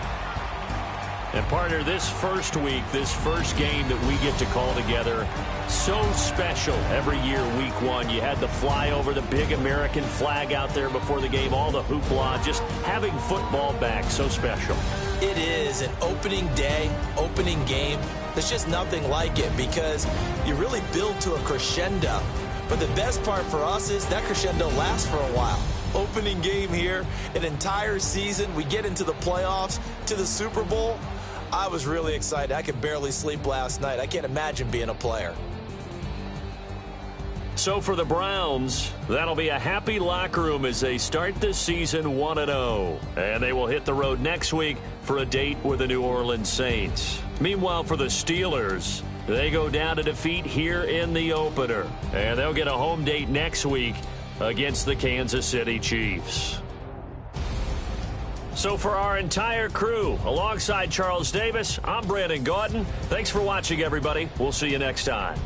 And, partner, this first week, this first game that we get to call together, so special every year, week 1. You had the flyover, the big American flag out there before the game, all the hoopla, just having football back, so special. It is an opening day, opening game. There's just nothing like it because you really build to a crescendo. But the best part for us is that crescendo lasts for a while. Opening game here, an entire season. We get into the playoffs, to the Super Bowl. I was really excited. I could barely sleep last night. I can't imagine being a player. So for the Browns, that'll be a happy locker room as they start this season 1-0. And they will hit the road next week for a date with the New Orleans Saints. Meanwhile, for the Steelers, they go down to defeat here in the opener. And they'll get a home date next week against the Kansas City Chiefs. So for our entire crew, alongside Charles Davis, I'm Brandon Gaudin. Thanks for watching, everybody. We'll see you next time.